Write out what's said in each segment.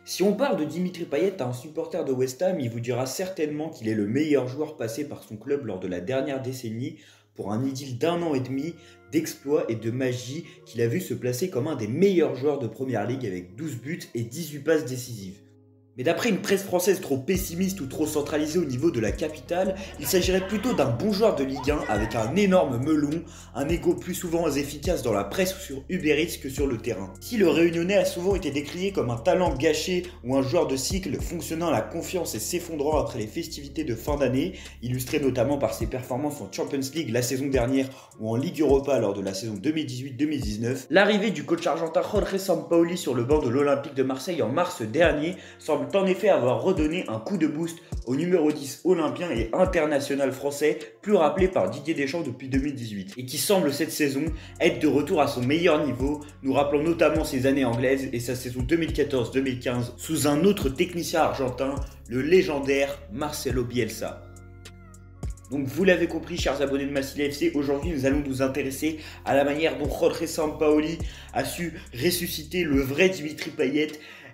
Si on parle de Dimitri Payet à un supporter de West Ham, il vous dira certainement qu'il est le meilleur joueur passé par son club lors de la dernière décennie pour un idylle d'un an et demi d'exploits et de magie qu'il a vu se placer comme un des meilleurs joueurs de Première Ligue avec 12 buts et 18 passes décisives. Mais d'après une presse française trop pessimiste ou trop centralisée au niveau de la capitale, il s'agirait plutôt d'un bon joueur de Ligue 1 avec un énorme melon, un ego plus souvent efficace dans la presse ou sur Uber Eats que sur le terrain. Si le Réunionnais a souvent été décrié comme un talent gâché ou un joueur de cycle fonctionnant à la confiance et s'effondrant après les festivités de fin d'année, illustré notamment par ses performances en Champions League la saison dernière ou en Ligue Europa lors de la saison 2018-2019, l'arrivée du coach argentin Jorge Sampaoli sur le banc de l'Olympique de Marseille en mars dernier semble en effet avoir redonné un coup de boost au numéro 10 olympien et international français, plus rappelé par Didier Deschamps depuis 2018, et qui semble cette saison être de retour à son meilleur niveau, nous rappelant notamment ses années anglaises et sa saison 2014-2015 sous un autre technicien argentin, le légendaire Marcelo Bielsa. Donc vous l'avez compris, chers abonnés de Massilia FC, aujourd'hui nous allons nous intéresser à la manière dont Jorge Sampaoli a su ressusciter le vrai Dimitri Payet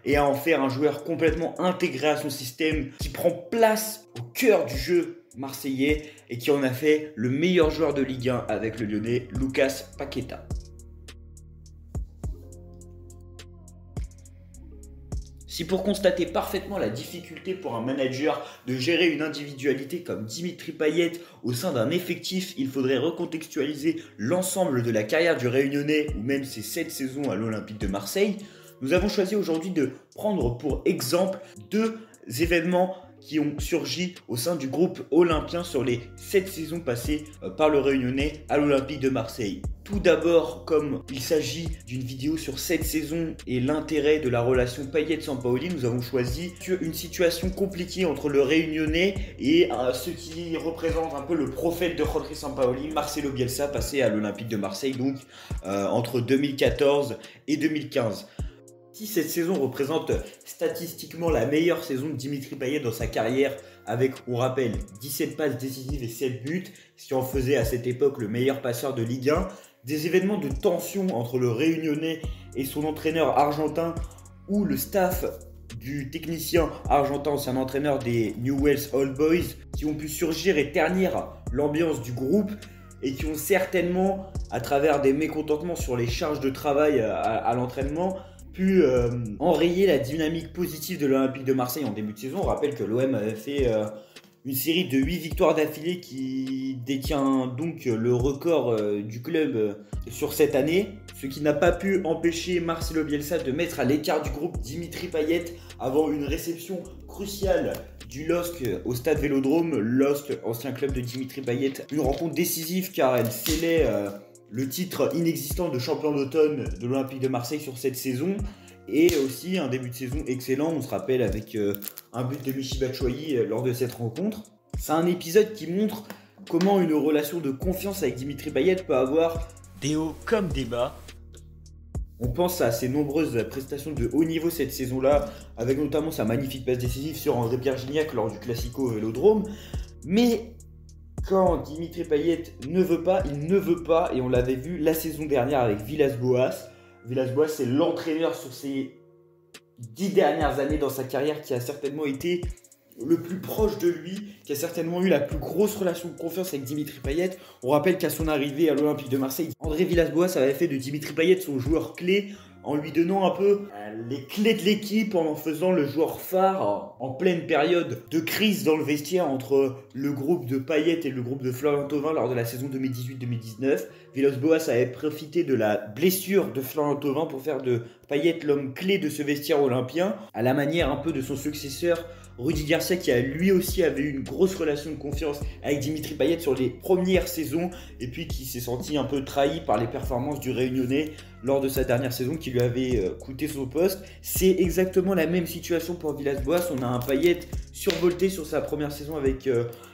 et à en faire un joueur complètement intégré à son système, qui prend place au cœur du jeu marseillais et qui en a fait le meilleur joueur de Ligue 1 avec le Lyonnais Lucas Paqueta. Si pour constater parfaitement la difficulté pour un manager de gérer une individualité comme Dimitri Payet au sein d'un effectif, il faudrait recontextualiser l'ensemble de la carrière du Réunionnais ou même ses 7 saisons à l'Olympique de Marseille, nous avons choisi aujourd'hui de prendre pour exemple 2 événements qui ont surgi au sein du groupe olympien sur les 7 saisons passées par le Réunionnais à l'Olympique de Marseille. Tout d'abord, comme il s'agit d'une vidéo sur 7 saisons et l'intérêt de la relation Payet-Sampaoli, nous avons choisi une situation compliquée entre le Réunionnais et ce qui représente un peu le prophète de Jorge Sampaoli, Marcelo Bielsa, passé à l'Olympique de Marseille donc entre 2014 et 2015. Si cette saison représente statistiquement la meilleure saison de Dimitri Payet dans sa carrière avec, on rappelle, 17 passes décisives et 7 buts, ce qui en faisait à cette époque le meilleur passeur de Ligue 1, des événements de tension entre le Réunionnais et son entraîneur argentin ou le staff du technicien argentin, ancien entraîneur des Newell's Old Boys, qui ont pu surgir et ternir l'ambiance du groupe et qui ont certainement, à travers des mécontentements sur les charges de travail à l'entraînement, pu enrayer la dynamique positive de l'Olympique de Marseille en début de saison. On rappelle que l'OM avait fait une série de 8 victoires d'affilée qui détient donc le record du club sur cette année, ce qui n'a pas pu empêcher Marcelo Bielsa de mettre à l'écart du groupe Dimitri Payet avant une réception cruciale du LOSC au stade Vélodrome. LOSC, ancien club de Dimitri Payet, une rencontre décisive car elle scellait le titre inexistant de champion d'automne de l'Olympique de Marseille sur cette saison et aussi un début de saison excellent, on se rappelle avec un but de Michy Batshuayi lors de cette rencontre. C'est un épisode qui montre comment une relation de confiance avec Dimitri Payet peut avoir des hauts comme des bas. On pense à ses nombreuses prestations de haut niveau cette saison-là, avec notamment sa magnifique passe décisive sur André-Pierre Gignac lors du Classico au Vélodrome, mais quand Dimitri Payet ne veut pas, il ne veut pas, et on l'avait vu la saison dernière avec Villas-Boas. Villas-Boas, c'est l'entraîneur sur ces 10 dernières années dans sa carrière qui a certainement été le plus proche de lui, qui a certainement eu la plus grosse relation de confiance avec Dimitri Payet. On rappelle qu'à son arrivée à l'Olympique de Marseille, André Villas-Boas avait fait de Dimitri Payet son joueur clé, en lui donnant un peu les clés de l'équipe, en faisant le joueur phare en pleine période de crise dans le vestiaire entre le groupe de Payet et le groupe de Florian Thauvin lors de la saison 2018-2019. Villas-Boas avait profité de la blessure de Florian Thauvin pour faire de Payet l'homme clé de ce vestiaire olympien, à la manière un peu de son successeur Rudy Garcia, qui a lui aussi avait eu une grosse relation de confiance avec Dimitri Payet sur les premières saisons et puis qui s'est senti un peu trahi par les performances du Réunionnais lors de sa dernière saison qui lui avait coûté son poste. C'est exactement la même situation pour Villas-Boas. On a un Payet survolté sur sa première saison avec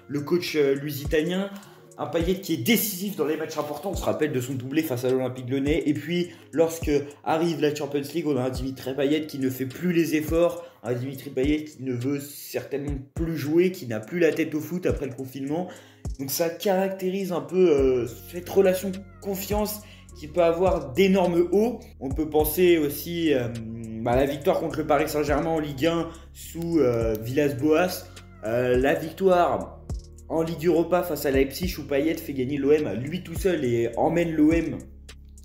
le coach lusitanien. Un Payet qui est décisif dans les matchs importants, on se rappelle de son doublé face à l'Olympique Lyonnais. Et puis, lorsque arrive la Champions League, on a un Dimitri Payet qui ne fait plus les efforts, un Dimitri Payet qui ne veut certainement plus jouer, qui n'a plus la tête au foot après le confinement. Donc ça caractérise un peu cette relation confiance qui peut avoir d'énormes hauts. On peut penser aussi la victoire contre le Paris Saint-Germain en Ligue 1 sous Villas-Boas, la victoire en Ligue Europa face à Leipzig où Payet fait gagner l'OM lui tout seul et emmène l'OM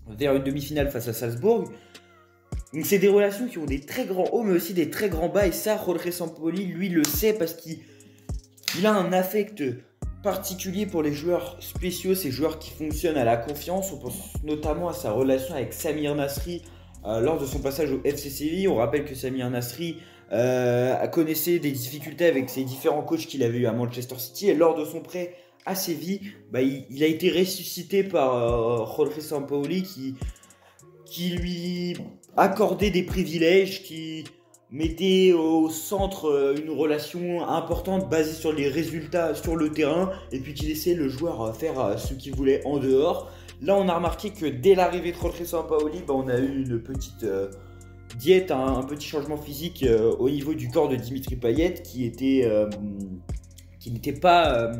vers une demi-finale face à Salzbourg. Donc c'est des relations qui ont des très grands hauts mais aussi des très grands bas, et ça Jorge Sampaoli lui le sait parce qu'il a un affect particulier pour les joueurs spéciaux, ces joueurs qui fonctionnent à la confiance. On pense notamment à sa relation avec Samir Nasri lors de son passage au FC Séville. On rappelle que Samir Nasri connaissait des difficultés avec ses différents coachs qu'il avait eu à Manchester City, et lors de son prêt à Séville, il a été ressuscité par Jorge Sampaoli qui lui accordait des privilèges, qui mettait au centre une relation importante basée sur les résultats sur le terrain, et puis qui laissait le joueur faire ce qu'il voulait en dehors. Là, on a remarqué que dès l'arrivée de Jorge Sampaoli, on a eu une petite diète, un petit changement physique au niveau du corps de Dimitri Payet qui n'était pas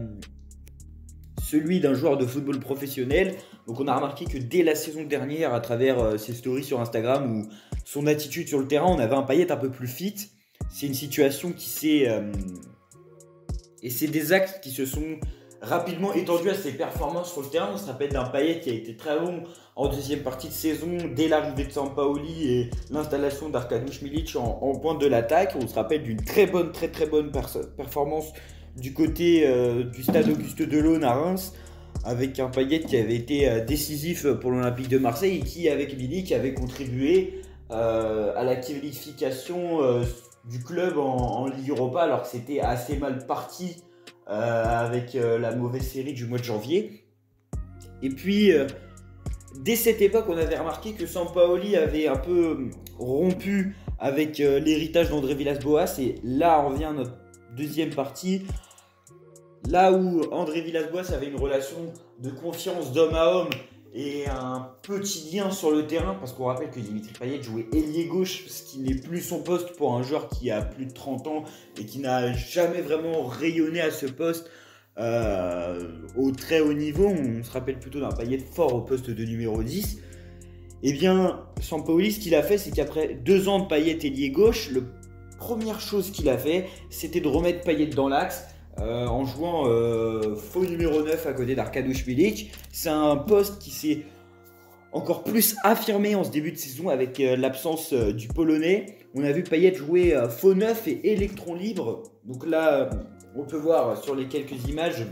celui d'un joueur de football professionnel. Donc on a remarqué que dès la saison dernière, à travers ses stories sur Instagram ou son attitude sur le terrain, on avait un Payet un peu plus fit. C'est une situation qui s'est... et c'est des axes qui se sont rapidement étendus à ses performances sur le terrain. On se rappelle d'un Payet qui a été très bon en deuxième partie de saison, dès l'arrivée de Sampaoli et l'installation d'Arkadiusz Milik en pointe de l'attaque. On se rappelle d'une très bonne performance du côté du stade Auguste Delaune à Reims, avec un Payet qui avait été décisif pour l'Olympique de Marseille et qui, avec Milik, avait contribué à la qualification du club en Ligue Europa, alors que c'était assez mal parti avec la mauvaise série du mois de janvier. Et puis, dès cette époque, on avait remarqué que Sampaoli avait un peu rompu avec l'héritage d'André Villas-Boas, et là, on vient à notre deuxième partie. Là où André Villas-Boas avait une relation de confiance d'homme à homme et un petit lien sur le terrain, parce qu'on rappelle que Dimitri Payet jouait ailier gauche, ce qui n'est plus son poste pour un joueur qui a plus de 30 ans et qui n'a jamais vraiment rayonné à ce poste au très haut niveau. On se rappelle plutôt d'un Payet fort au poste de numéro 10. Eh bien, Sampaoli, ce qu'il a fait, c'est qu'après 2 ans de Payet ailier gauche, la première chose qu'il a fait, c'était de remettre Payet dans l'axe, en jouant faux numéro 9 à côté d'Arkadiusz Milik. C'est un poste qui s'est encore plus affirmé en ce début de saison avec l'absence du Polonais. On a vu Payet jouer faux 9 et électron libre. Donc là, on peut voir sur les quelques images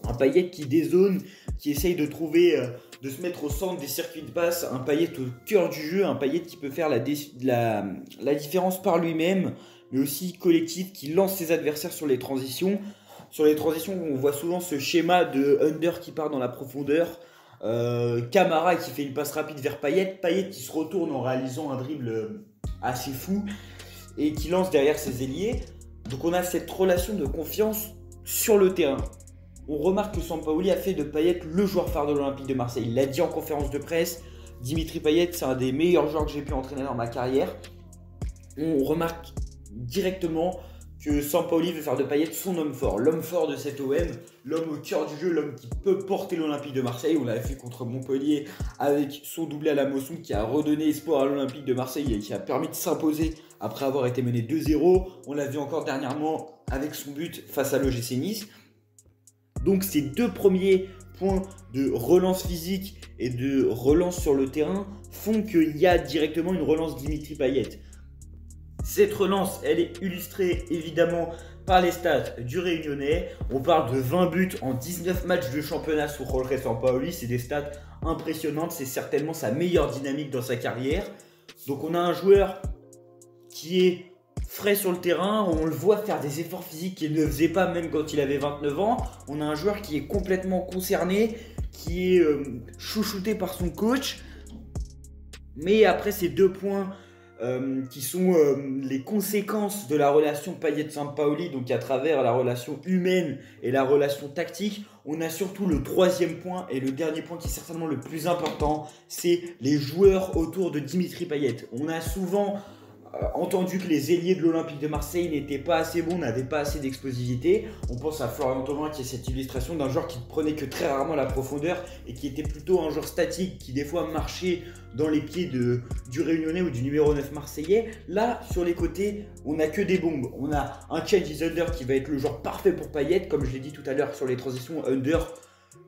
un Payet qui dézone, qui essaye de trouver, de se mettre au centre des circuits de passe, un Payet au cœur du jeu, un Payet qui peut faire la différence par lui-même, mais aussi collectif, qui lance ses adversaires sur les transitions. Sur les transitions, on voit souvent ce schéma de under qui part dans la profondeur, Camara qui fait une passe rapide vers Payet, Payet qui se retourne en réalisant un dribble assez fou et qui lance derrière ses ailiers. Donc on a cette relation de confiance sur le terrain. On remarque que Sampaoli a fait de Payet le joueur phare de l'Olympique de Marseille. Il l'a dit en conférence de presse, Dimitri Payet, c'est un des meilleurs joueurs que j'ai pu entraîner dans ma carrière. On remarque directement que Sampaoli veut faire de Payet son homme fort, l'homme fort de cet OM, l'homme au cœur du jeu, l'homme qui peut porter l'Olympique de Marseille. On l'avait fait contre Montpellier avec son doublé à la Mosson qui a redonné espoir à l'Olympique de Marseille et qui a permis de s'imposer après avoir été mené 2-0. On l'a vu encore dernièrement avec son but face à l'OGC Nice. Donc ces 2 premiers points de relance physique et de relance sur le terrain font qu'il y a directement une relance Dimitri Payet. Cette relance, elle est illustrée évidemment par les stats du Réunionnais. On parle de 20 buts en 19 matchs de championnat sous Jorge Sampaoli. C'est des stats impressionnantes. C'est certainement sa meilleure dynamique dans sa carrière. Donc on a un joueur qui est frais sur le terrain. On le voit faire des efforts physiques qu'il ne faisait pas même quand il avait 29 ans. On a un joueur qui est complètement concerné, qui est chouchouté par son coach. Mais après ces 2 points qui sont les conséquences de la relation Payet-Sampaoli, donc à travers la relation humaine et la relation tactique, on a surtout le 3e point et le dernier point qui est certainement le plus important, c'est les joueurs autour de Dimitri Payet. On a souvent entendu que les ailiers de l'Olympique de Marseille n'étaient pas assez bons, n'avaient pas assez d'explosivité. On pense à Florian Thauvin qui est cette illustration d'un joueur qui ne prenait que très rarement la profondeur et qui était plutôt un joueur statique qui des fois marchait dans les pieds du Réunionnais ou du numéro 9 marseillais. Là, sur les côtés, on n'a que des bombes. On a un Cengiz Under qui va être le joueur parfait pour Payet, comme je l'ai dit tout à l'heure sur les transitions. Under,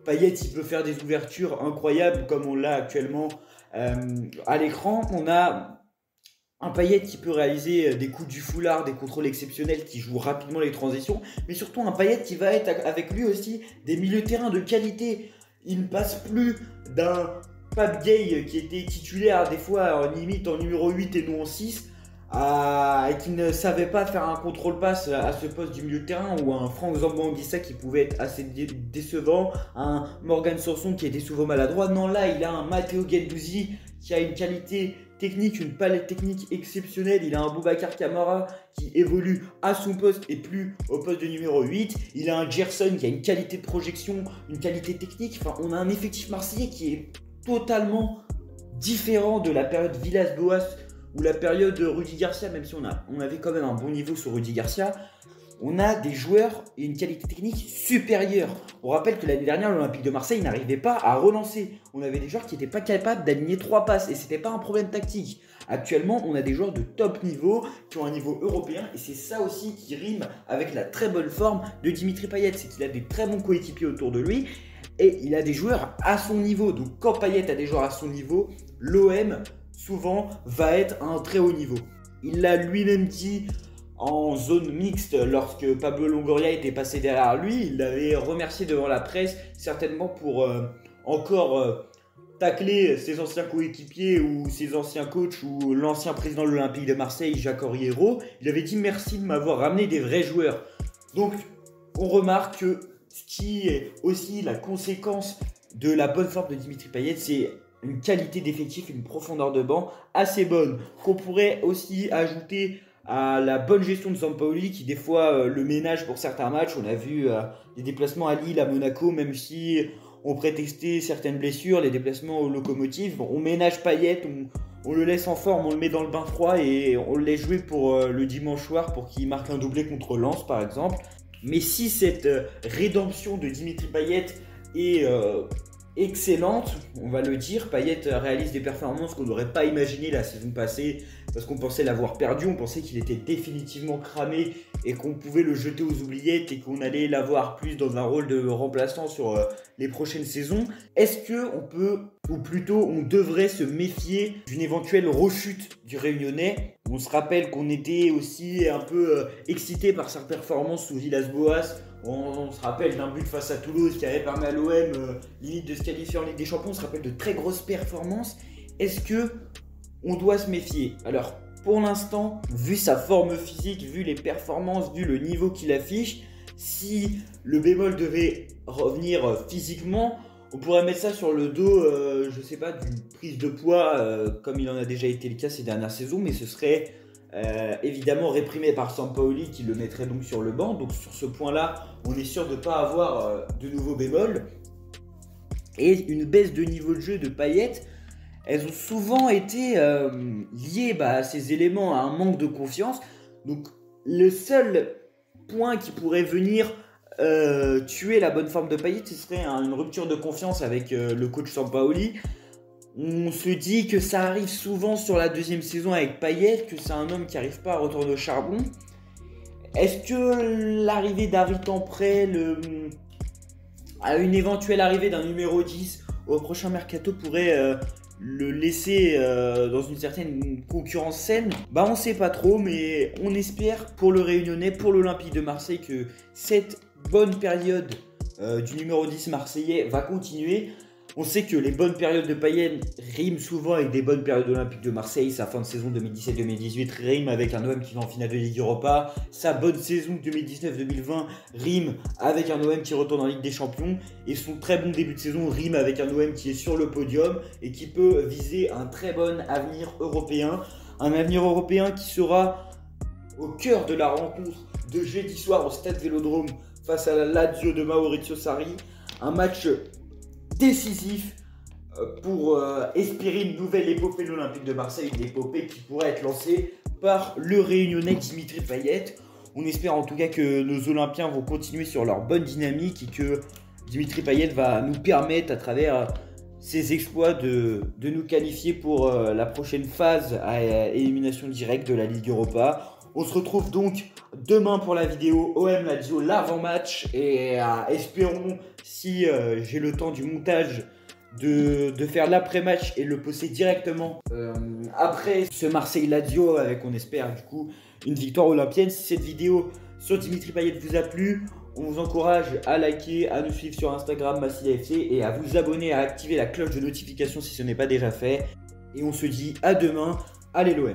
Payet, il peut faire des ouvertures incroyables comme on l'a actuellement à l'écran. On a un Payet qui peut réaliser des coups du foulard, des contrôles exceptionnels, qui joue rapidement les transitions, mais surtout un Payet qui va être avec lui aussi des milieux de terrain de qualité. Il ne passe plus d'un Pape Gay qui était titulaire des fois en limite en numéro 8 et non en 6, et qui ne savait pas faire un contrôle-passe à ce poste du milieu de terrain, ou un Franck Zambo-Anguissa qui pouvait être assez décevant, un Morgan Sanson qui était souvent maladroit. Non, là il a un Matteo Guendouzi qui a une qualité technique, une palette technique exceptionnelle. Il a un Boubacar Kamara qui évolue à son poste et plus au poste de numéro 8. Il a un Gerson qui a une qualité de projection, une qualité technique. Enfin, on a un effectif marseillais qui est totalement différent de la période Villas-Boas ou la période Rudy Garcia, même si on avait quand même un bon niveau sur Rudy Garcia. On a des joueurs et une qualité technique supérieure. On rappelle que l'année dernière, l'Olympique de Marseille n'arrivait pas à relancer. On avait des joueurs qui n'étaient pas capables d'aligner 3 passes et ce n'était pas un problème tactique. Actuellement, on a des joueurs de top niveau qui ont un niveau européen et c'est ça aussi qui rime avec la très bonne forme de Dimitri Payet. C'est qu'il a des très bons coéquipiers autour de lui et il a des joueurs à son niveau. Donc quand Payet a des joueurs à son niveau, l'OM souvent va être à un très haut niveau. Il l'a lui-même dit en zone mixte lorsque Pablo Longoria était passé derrière lui. Il l'avait remercié devant la presse, certainement pour encore tacler ses anciens coéquipiers ou ses anciens coachs ou l'ancien président de l'Olympique de Marseille, Jacques Henriero. Il avait dit merci de m'avoir ramené des vrais joueurs. Donc on remarque que ce qui est aussi la conséquence de la bonne forme de Dimitri Payet, c'est une qualité d'effectif, une profondeur de banc assez bonne, qu'on pourrait aussi ajouter à la bonne gestion de Sampaoli qui des fois le ménage pour certains matchs. On a vu des déplacements à Lille, à Monaco, même si on prétextait certaines blessures, les déplacements aux locomotives. On ménage Payet, on le laisse en forme, on le met dans le bain froid et on le laisse jouer pour le dimanche soir pour qu'il marque un doublé contre Lens par exemple. Mais si cette rédemption de Dimitri Payet est excellente, on va le dire, Payet réalise des performances qu'on n'aurait pas imaginées la saison passée parce qu'on pensait l'avoir perdu, on pensait qu'il était définitivement cramé et qu'on pouvait le jeter aux oubliettes et qu'on allait l'avoir plus dans un rôle de remplaçant sur les prochaines saisons. Est-ce qu'on peut, ou plutôt on devrait se méfier d'une éventuelle rechute du Réunionnais? On se rappelle qu'on était aussi un peu excité par sa performance sous Villas-Boas. On se rappelle d'un but face à Toulouse qui avait permis à l'OM limite de se qualifier en Ligue des Champions. On se rappelle de très grosses performances. Est-ce que on doit se méfier? Alors, pour l'instant, vu sa forme physique, vu les performances, vu le niveau qu'il affiche, si le bémol devait revenir physiquement, on pourrait mettre ça sur le dos, je sais pas, d'une prise de poids, comme il en a déjà été le cas ces dernières saisons, mais ce serait évidemment réprimé par Sampaoli qui le mettrait donc sur le banc. Donc sur ce point-là, on est sûr de ne pas avoir de nouveaux bémols. Et une baisse de niveau de jeu de Payet, elles ont souvent été liées à ces éléments, à un manque de confiance. Donc le seul point qui pourrait venir tuer la bonne forme de Payet, ce serait une rupture de confiance avec le coach Sampaoli. On se dit que ça arrive souvent sur la deuxième saison avec Payet, que c'est un homme qui n'arrive pas à retourner au charbon. Est-ce que l'arrivée d'Harry Tempré, à une éventuelle arrivée d'un numéro 10 au prochain mercato pourrait le laisser dans une certaine concurrence saine? On ne sait pas trop, mais on espère pour le Réunionnais, pour l'Olympique de Marseille, que cette bonne période du numéro 10 marseillais va continuer. On sait que les bonnes périodes de Payet riment souvent avec des bonnes périodes olympiques de Marseille. Sa fin de saison 2017-2018 rime avec un OM qui va en finale de Ligue Europa. Sa bonne saison 2019-2020 rime avec un OM qui retourne en Ligue des Champions. Et son très bon début de saison rime avec un OM qui est sur le podium et qui peut viser un très bon avenir européen. Un avenir européen qui sera au cœur de la rencontre de jeudi soir au Stade Vélodrome face à la Lazio de Maurizio Sarri. Un match décisif pour espérer une nouvelle épopée de l'Olympique de Marseille, une épopée qui pourrait être lancée par le Réunionnais Dimitri Payet. On espère en tout cas que nos Olympiens vont continuer sur leur bonne dynamique et que Dimitri Payet va nous permettre à travers ses exploits de nous qualifier pour la prochaine phase à élimination directe de la Ligue Europa. On se retrouve donc demain pour la vidéo OM Lazio, l'avant-match, et espérons, si j'ai le temps du montage, de faire l'après-match et le poster directement après ce Marseille-Lazio avec, on espère du coup, une victoire olympienne. Si cette vidéo sur Dimitri Payet vous a plu, on vous encourage à liker, à nous suivre sur Instagram MassileFC et à vous abonner, à activer la cloche de notification si ce n'est pas déjà fait. Et on se dit à demain, allez l'OM.